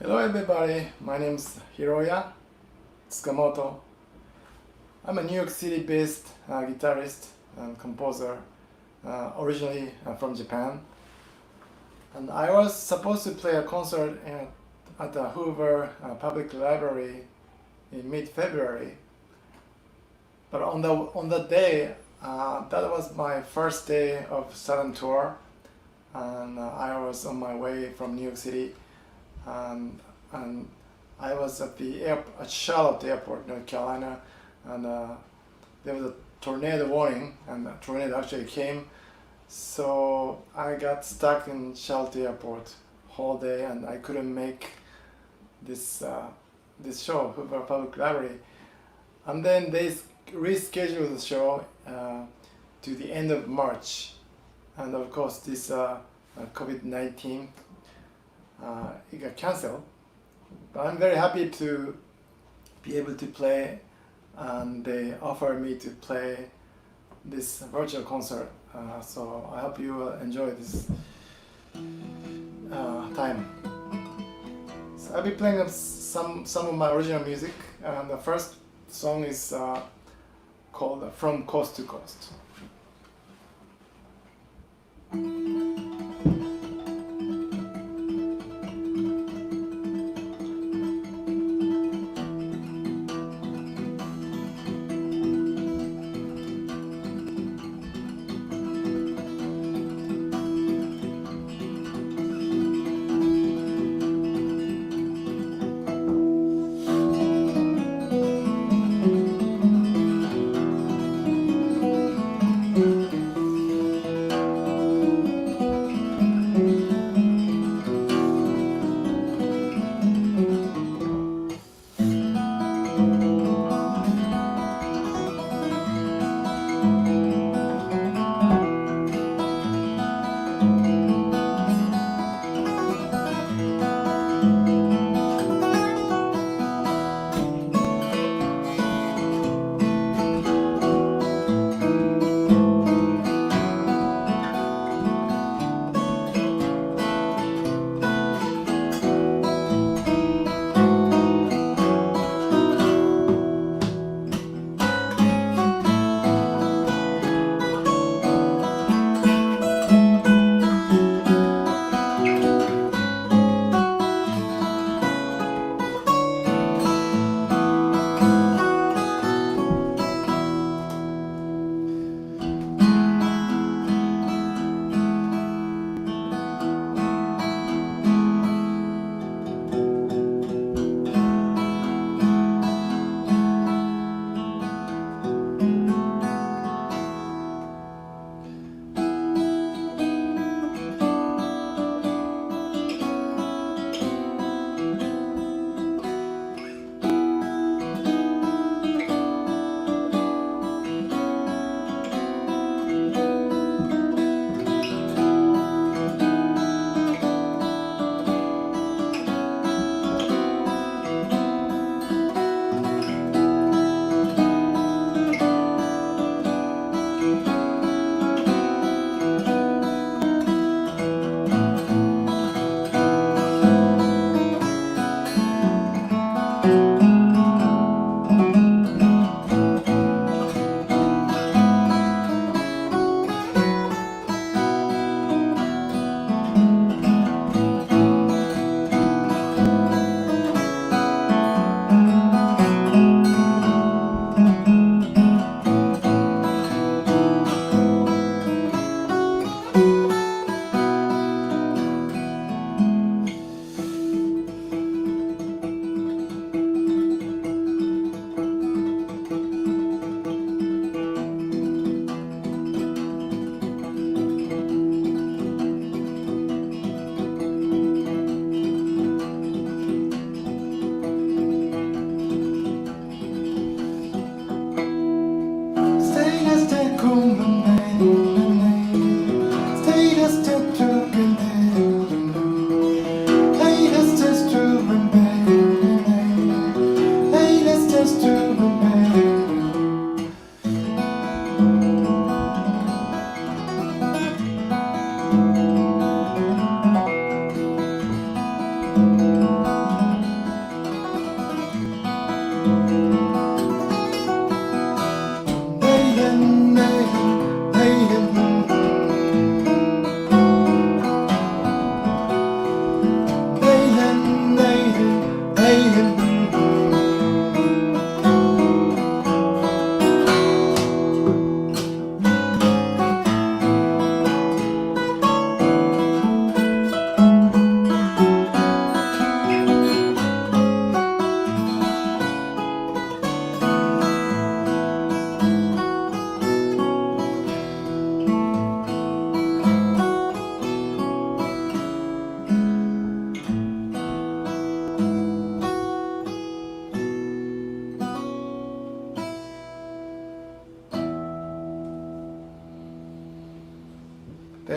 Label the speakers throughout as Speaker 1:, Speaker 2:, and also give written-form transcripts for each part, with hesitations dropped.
Speaker 1: Hello everybody, my name is Hiroya Tsukamoto. I'm a New York City based guitarist and composer, originally from Japan. And I was supposed to play a concert at the Hoover Public Library in mid-February. But on the day, that was my first day of Southern tour, and I was on my way from New York City. And I was at Charlotte Airport, North Carolina, and there was a tornado warning, and the tornado actually came. So I got stuck in Charlotte Airport whole day, and I couldn't make this show, Hoover Public Library. And then they rescheduled the show to the end of March, and of course this COVID-19. It got cancelled, but I'm very happy to be able to play, and they offered me to play this virtual concert. So I hope you enjoy this time. So I'll be playing some of my original music, and the first song is called "From Coast to Coast."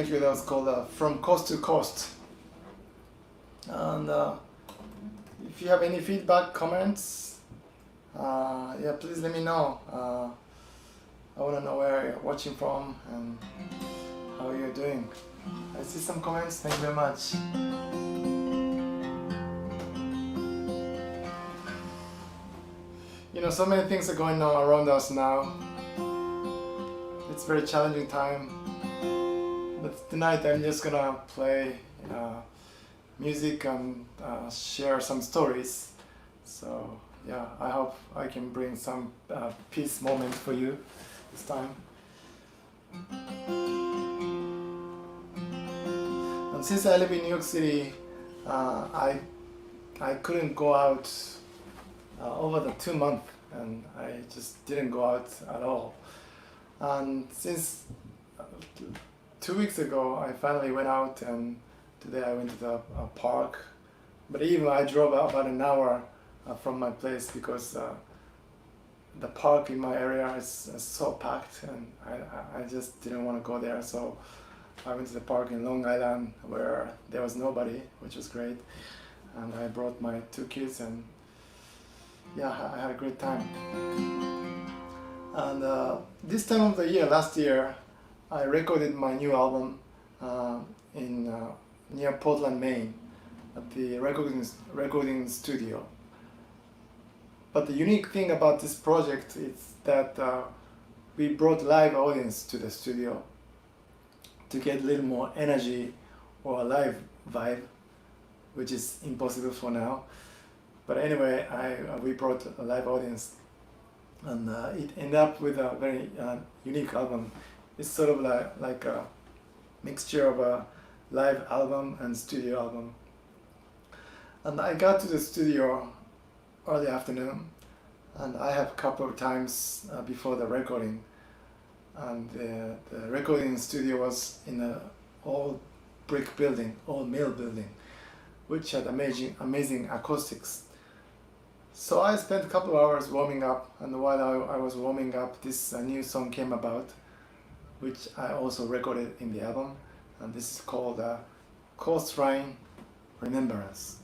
Speaker 1: thank you. That was called From Coast to Coast. And if you have any feedback, comments, yeah, please let me know. I want to know where you're watching from and how you're doing. I see some comments. Thank you very much. You know, so many things are going on around us now. It's a very challenging time. But tonight I'm just gonna play music and share some stories. So yeah, I hope I can bring some peace moment for you this time. And since I live in New York City, I couldn't go out over the 2 months, and I just didn't go out at all. And since 2 weeks ago, I finally went out, and today I went to the park. But even I drove about an hour from my place because the park in my area is so packed, and I just didn't want to go there. So I went to the park in Long Island where there was nobody, which was great. And I brought my 2 kids, and yeah, I had a great time. And this time of the year, last year, I recorded my new album in near Portland, Maine, at the recording studio. But the unique thing about this project is that we brought live audience to the studio to get a little more energy or a live vibe, which is impossible for now. But anyway, we brought a live audience, and it ended up with a very unique album. It's sort of like a mixture of a live album and studio album. And I got to the studio early afternoon, and I have a couple of times before the recording. And the recording studio was in an old brick building, old mill building, which had amazing acoustics. So I spent a couple of hours warming up, and while I was warming up, this new song came about, which I also recorded in the album, and this is called Coastline Remembrance.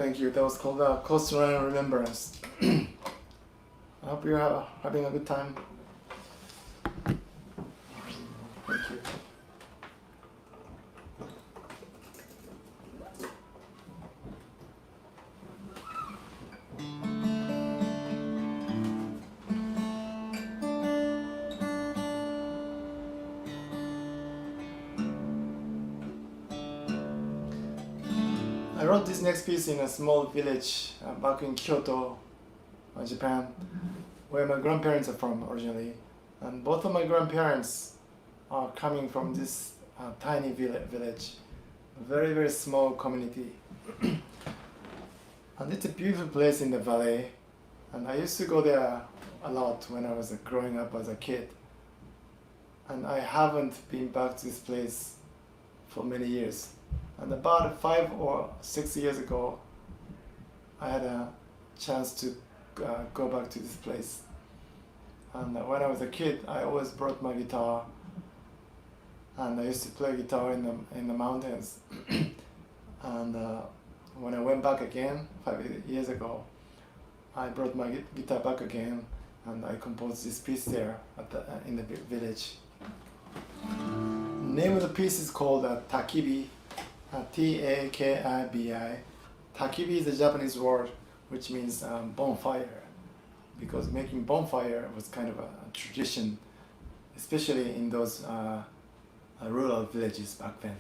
Speaker 1: Thank you. That was called Coastline Remembrance. I hope you're having a good time. Thank you. I wrote this next piece in a small village back in Kyoto, Japan, where my grandparents are from originally. And both of my grandparents are coming from this tiny village, a very, very small community. And it's a beautiful place in the valley. And I used to go there a lot when I was growing up as a kid. And I haven't been back to this place for many years. And about 5 or 6 years ago, I had a chance to go back to this place. And when I was a kid, I always brought my guitar, and I used to play guitar in the mountains. And when I went back again 5 years ago, I brought my guitar back again, and I composed this piece there in the village. The name of the piece is called Takibi. Takibi. Takibi is a Japanese word which means bonfire, because making bonfire was kind of a tradition, especially in those rural villages back then.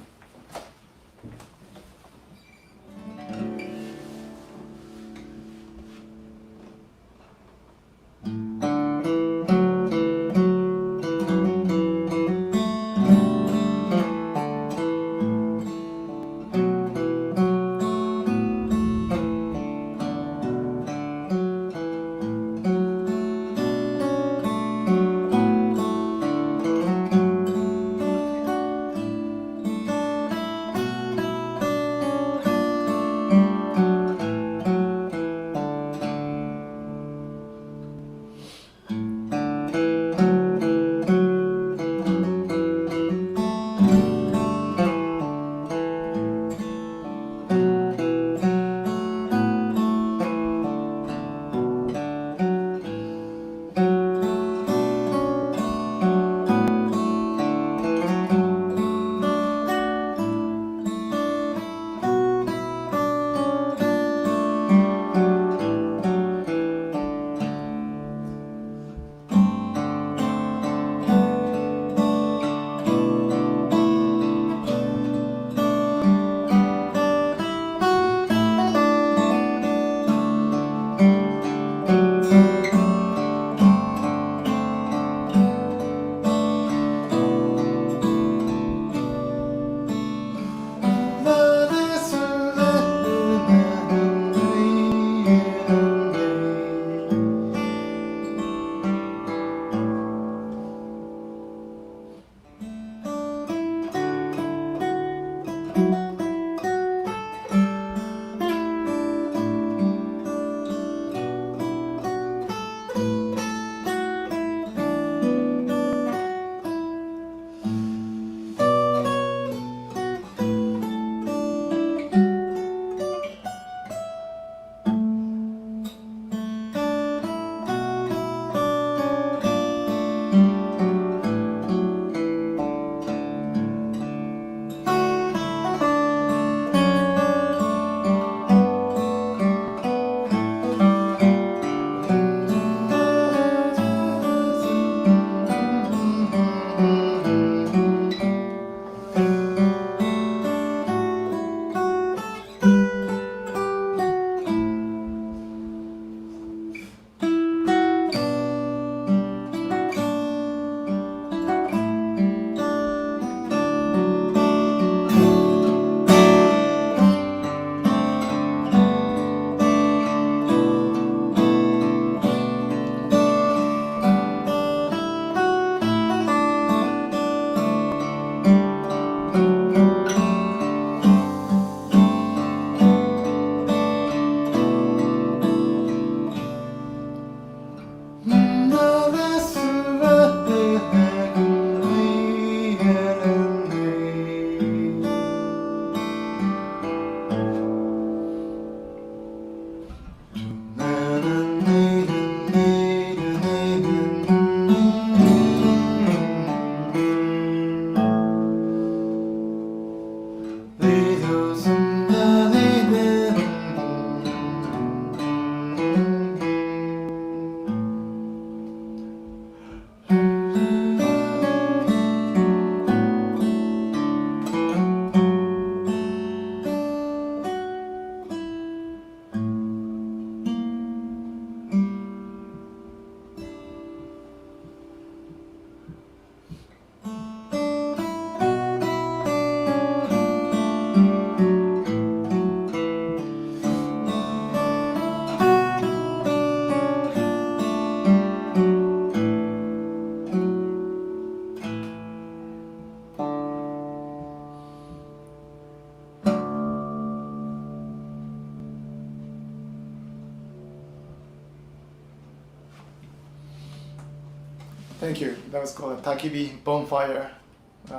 Speaker 1: Thank you. That was called a Takibi bonfire,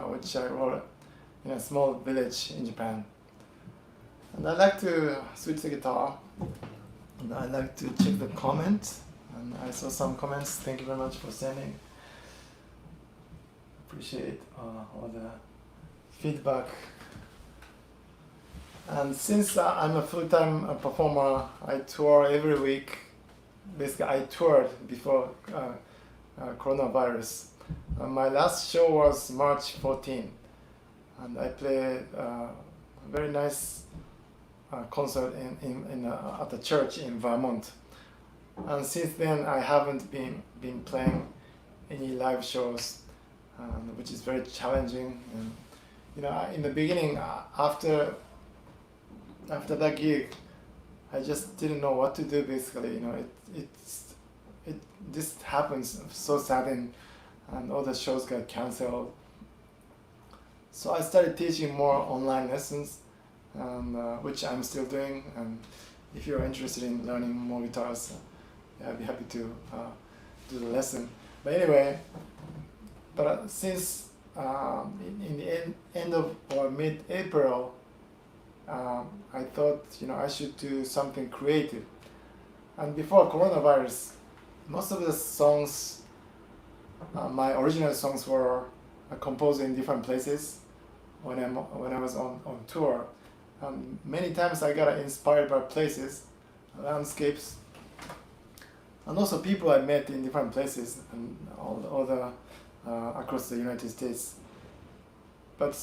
Speaker 1: which I wrote in a small village in Japan. And I like to switch the guitar, and I like to check the comments. And I saw some comments. Thank you very much for sending. Appreciate all the feedback. And since I'm a full-time performer, I tour every week. Basically, I toured before coronavirus. My last show was March 14, and I played a very nice concert at the church in Vermont. And since then, I haven't been playing any live shows, which is very challenging. And in the beginning, after that gig, I just didn't know what to do. Basically, this happens so sudden, and all the shows got canceled. So I started teaching more online lessons, which I'm still doing. And if you're interested in learning more guitars, I'd be happy to do the lesson. But anyway, since in the end of or mid-April, I thought I should do something creative. And before coronavirus, most of the songs, my original songs were composed in different places when I was on tour. And many times I got inspired by places, landscapes, and also people I met in different places and all the across the United States. But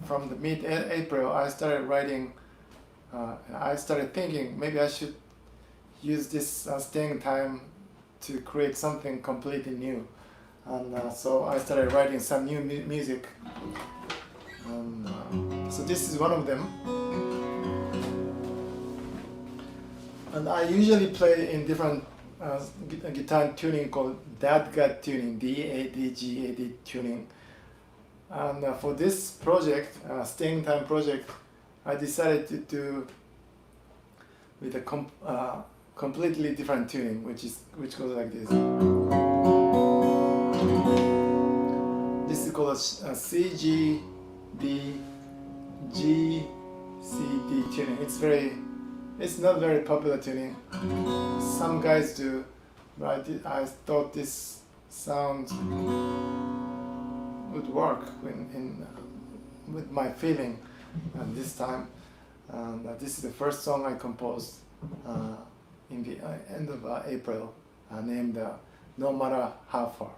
Speaker 1: from the mid-April, I started writing. I started thinking maybe I should use this staying time to create something completely new. And so I started writing some new music. So this is one of them. And I usually play in different guitar tuning called DADGAD tuning, D-A-D-G-A-D tuning. And for this project, staying time project, I decided to do with a completely different tuning, which goes like this. This is called a C-G-D-G-C-D tuning. It's not very popular tuning. Some guys do, but I thought this sound would work with my feeling this time. And this is the first song I composed in the end of April, named No Matter How Far.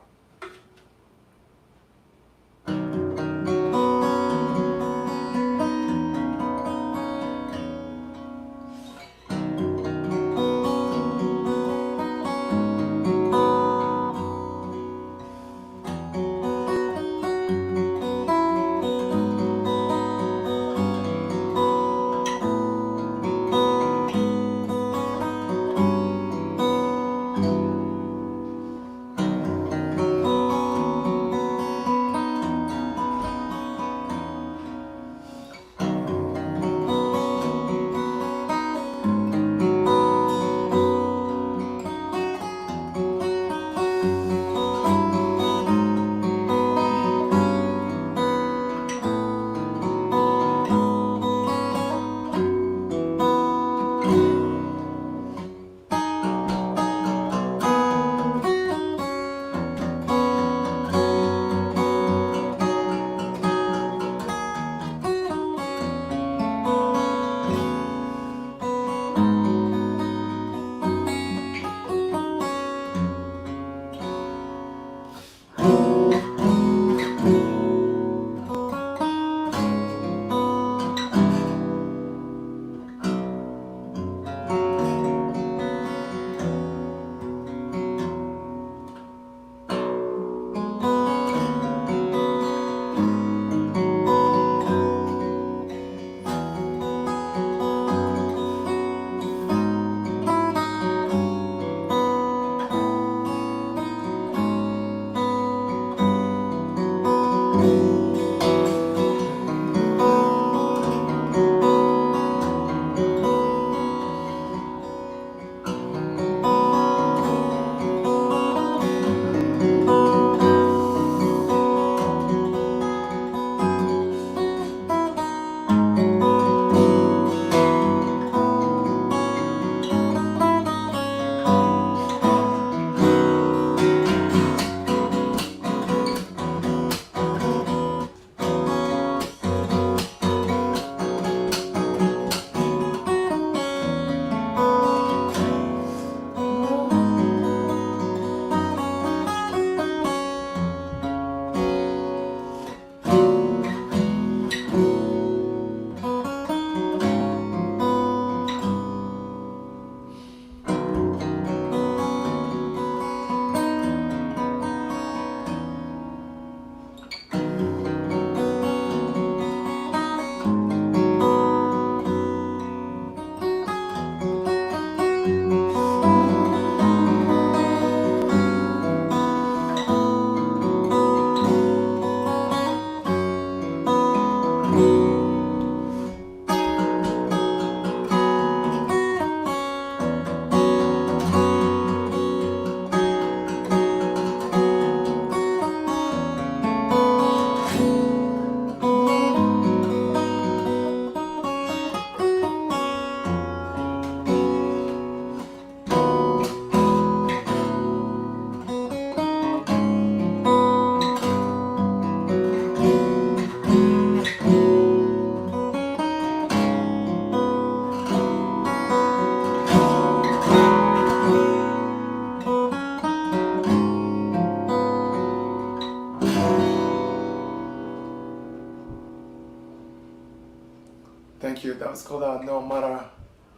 Speaker 1: Thank you. That was called No Matter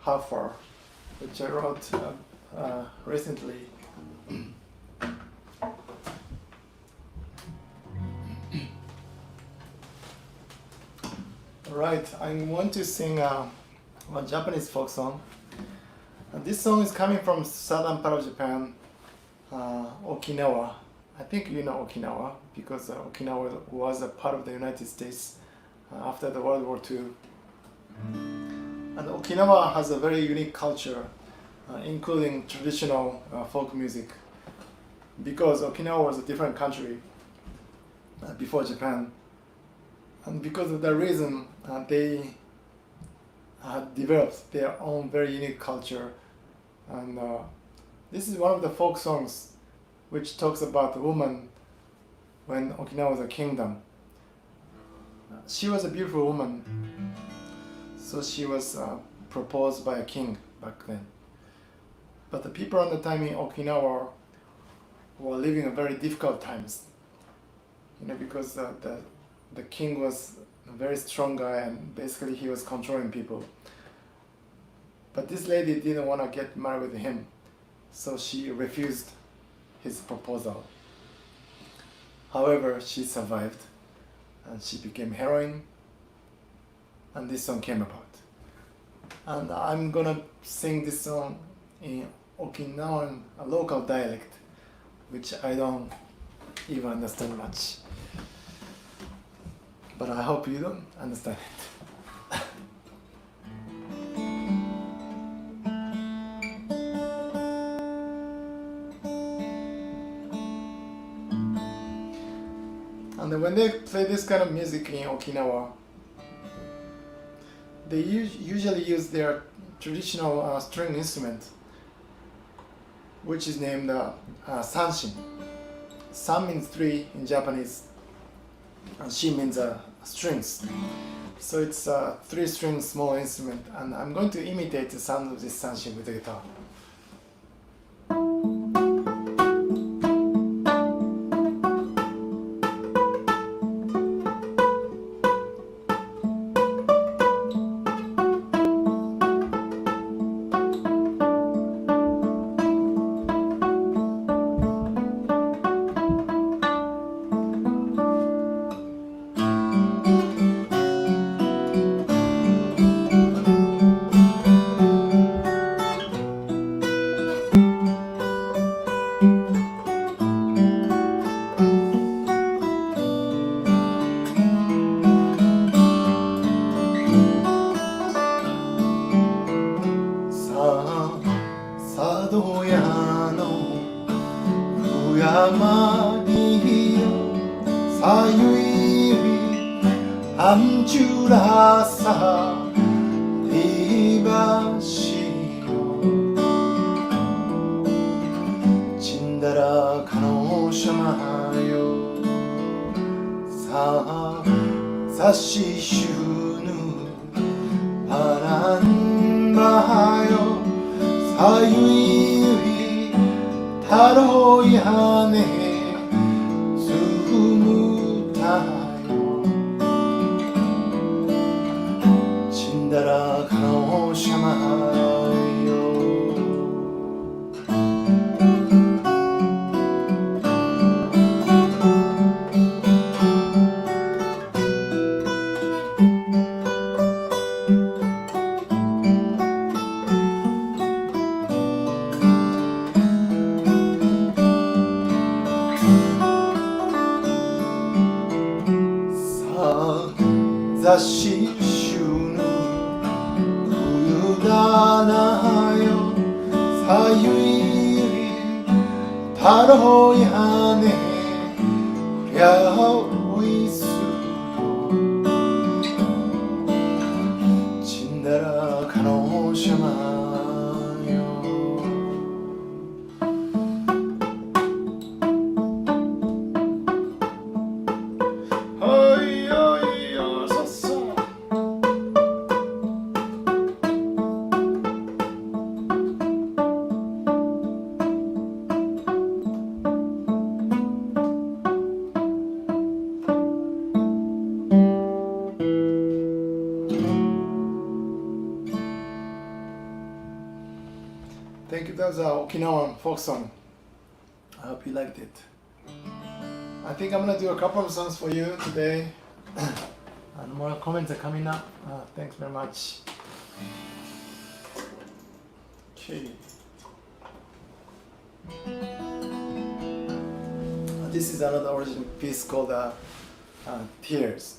Speaker 1: How Far, which I wrote recently. Alright, I want to sing a Japanese folk song. And this song is coming from southern part of Japan, Okinawa. I think you know Okinawa because Okinawa was a part of the United States after the World War II. And Okinawa has a very unique culture, including traditional folk music. Because Okinawa was a different country before Japan. And because of that reason, they developed their own very unique culture. And this is one of the folk songs which talks about the woman when Okinawa was a kingdom. She was a beautiful woman, so she was proposed by a king back then. But the people at the time in Okinawa were living in very difficult times, because the king was a very strong guy and basically he was controlling people. But this lady didn't want to get married with him, so she refused his proposal. However, she survived and she became heroine, and this song came about. And I'm gonna sing this song in Okinawan, a local dialect, which I don't even understand much. But I hope you don't understand it. And when they play this kind of music in Okinawa, they usually use their traditional string instrument, which is named sanshin. San means three in Japanese, and shi means strings. So it's a three-string small instrument, and I'm going to imitate the sound of this sanshin with the guitar. 암주라사 이바시요 진다라 가노샤마요 사시슈누 바란바하요 사유이위 타로야네 수무타요 진다라 가노샤마요 사시슈누 우유다나요 사유이위 타로야네 랴오이수 진다라 가노샤마요 you. That was an Okinawan folk song. I hope you liked it. I think I'm gonna do a couple of songs for you today. And more comments are coming up. Thanks very much. Okay. This is another original piece called Tears.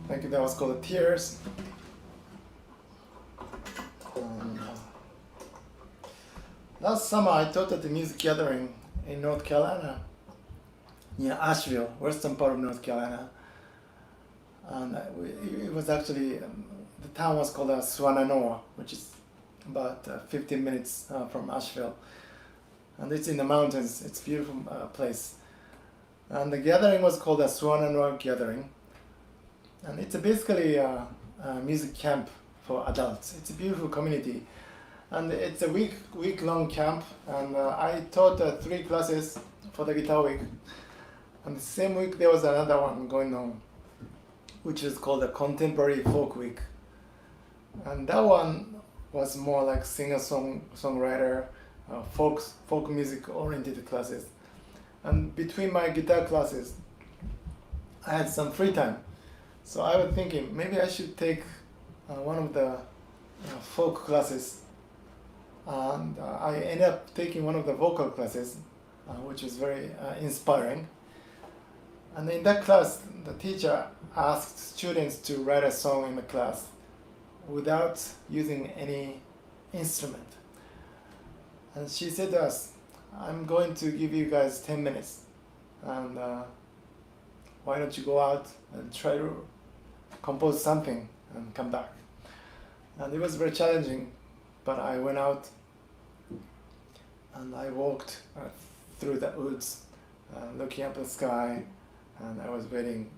Speaker 1: Thank you. That was called Tears. Last summer I taught at the music gathering in North Carolina, near Asheville, western part of North Carolina. And it was actually, the town was called Swannanoa, which is about 15 minutes from Asheville. And it's in the mountains. It's a beautiful place. And the gathering was called the Swannanoa Gathering. And it's basically a music camp for adults. It's a beautiful community. And it's a week-long camp. And I taught 3 classes for the guitar week. And the same week there was another one going on, which is called the Contemporary Folk Week. And that one was more like singer-songwriter, folk music oriented classes. And between my guitar classes, I had some free time. So I was thinking maybe I should take one of the folk classes. And I ended up taking one of the vocal classes, which was very inspiring. And in that class, the teacher asked students to write a song in the class without using any instrument. And she said to us, I'm going to give you guys 10 minutes. And why don't you go out and try to compose something and come back. And it was very challenging, but I went out and I walked through the woods, looking up the sky, and I was waiting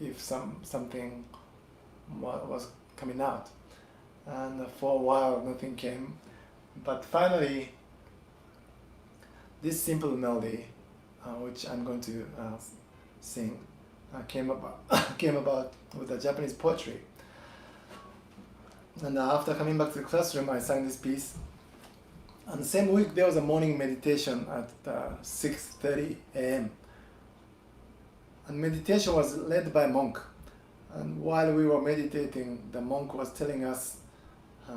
Speaker 1: if something was coming out. And for a while nothing came, but finally this simple melody, which I'm going to came about with the Japanese poetry. And after coming back to the classroom, I sang this piece. And the same week, there was a morning meditation at 6:30 a.m. And meditation was led by a monk. And while we were meditating, the monk was telling us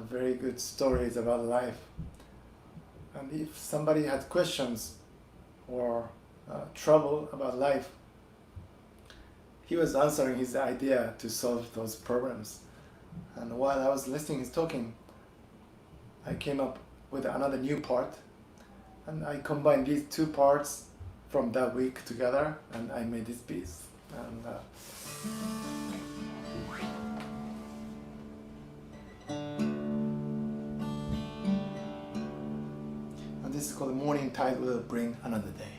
Speaker 1: very good stories about life. And if somebody had questions or trouble about life, he was answering his idea to solve those problems. And while I was listening his talking, I came up with another new part, and I combined these two parts from that week together, and I made this piece. And this is called "The Morning Tide Will Bring Another Day."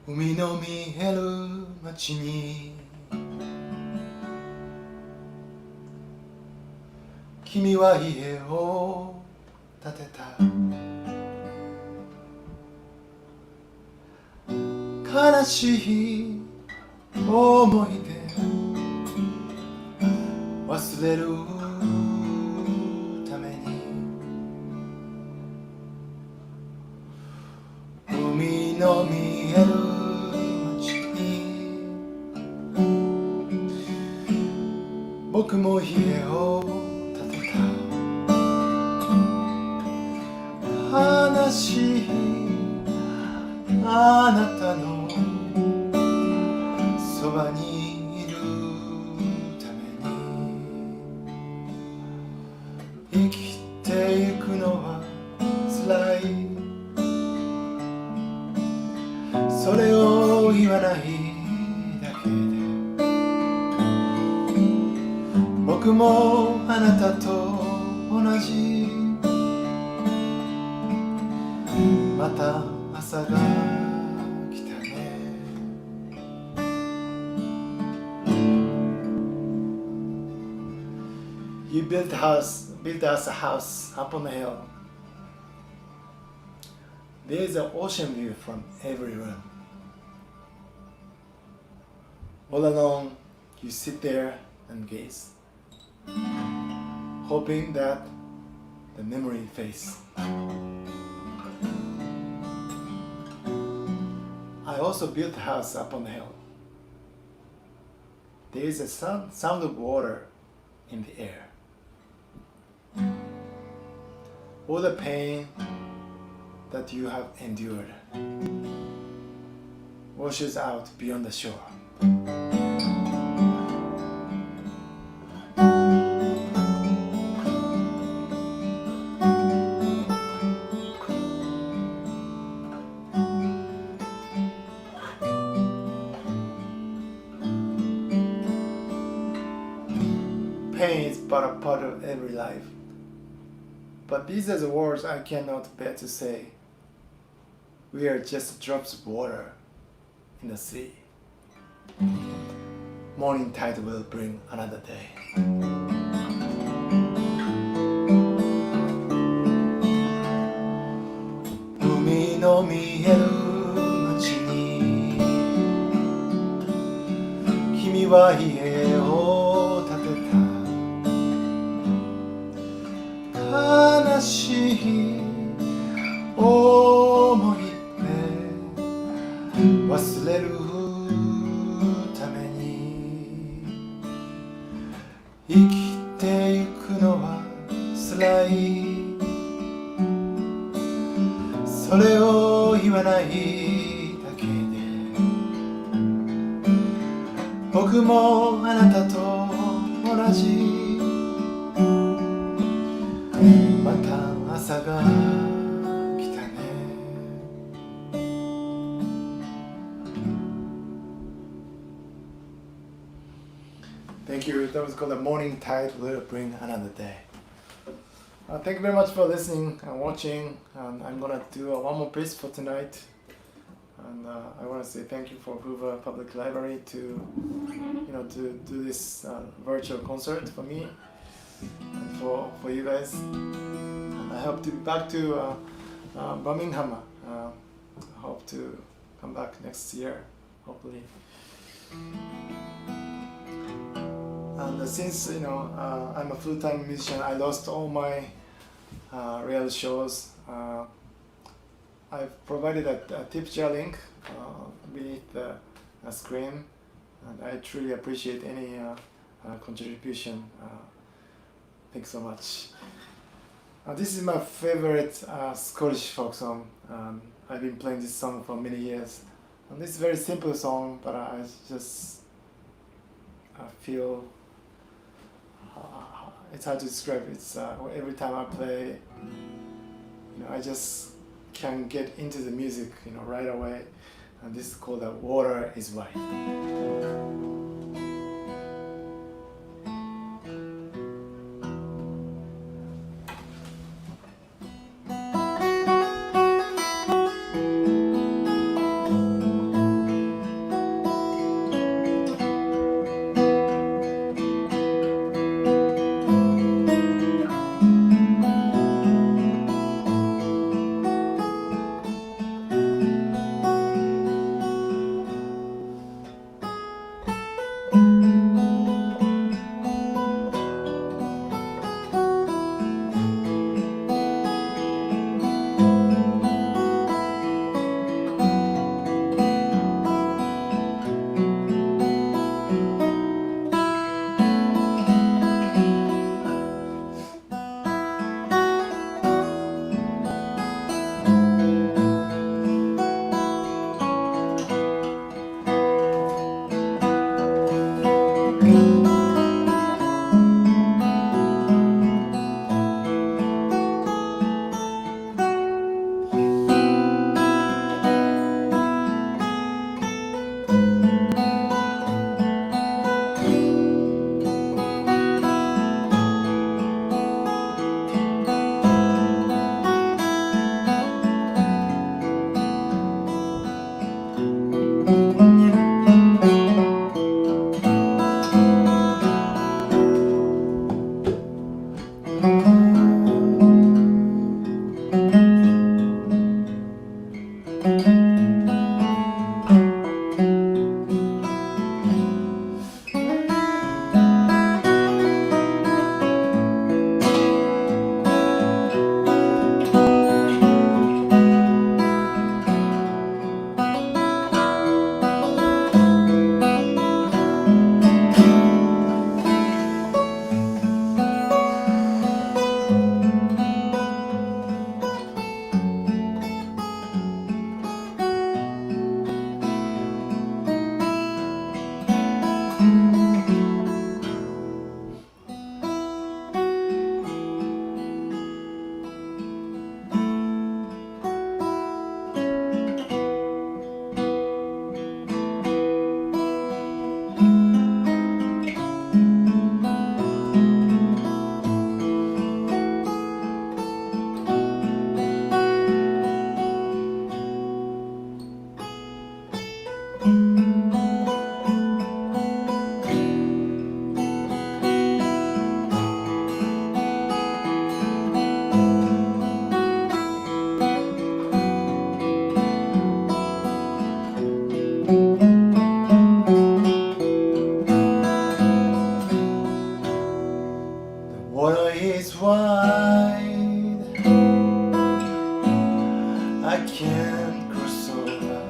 Speaker 1: 海の見える街に君は家を建てた悲しい思い出忘れるために海の見える僕も家を建てた悲しいあなたのそばにいるために生きてゆくのは辛いそれを言わない僕もあなたと同じまた朝が来たね You built us a house up on the hill. There is an ocean view from every room. All alone, you sit there and gaze, hoping that the memory fades. I also built a house up on the hill. There is a sound of water in the air. All the pain that you have endured washes out beyond the shore. Pain is but a part of every life. But these are the words I cannot bear to say. We are just drops of water in the sea. Morning tide will bring another day. Umi no mieru machi ni kimi wa ie o tateta 悲しい思い出忘れるために生きてゆくのは辛いそれを言わないだけで僕もあなたと同じまた朝が来たね Thank you. That was called The Morning Tide Will Bring Another Day. Thank you very much for listening and watching. I'm gonna do one more piece for tonight. And I want to say thank you for Hoover Public Library to do this virtual concert for me and for you guys. And I hope to be back to Birmingham. I hope to come back next year, hopefully. And since I'm a full-time musician, I lost all my real shows. I've provided a tip jar link beneath the screen, and I truly appreciate any contribution. Thanks so much. This is my favorite Scottish folk song. I've been playing this song for many years. And this is a very simple song, but I feel it's hard to describe. It's every time I play, I just can get into the music, right away. And this is called "Water Is White." Water is wide, I can't cross over,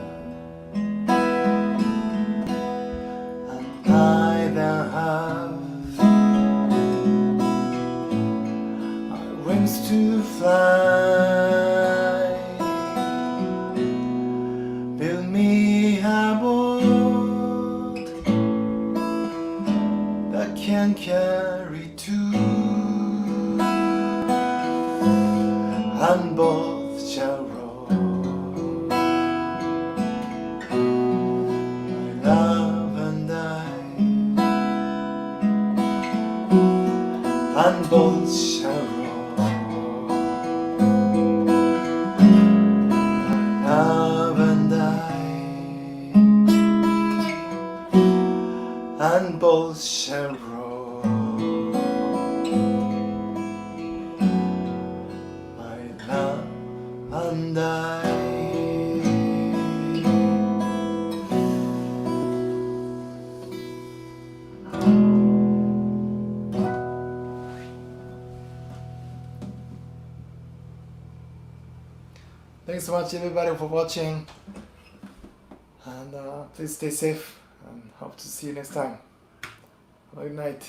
Speaker 1: and I don't have wings to fly. Build me a boat that can carry two, and both shall row. My love and I, and both shall row. My love and I, ocean road. My love and I. Thanks so much everybody for watching, and please stay safe and hope to see you next time. Have a good night.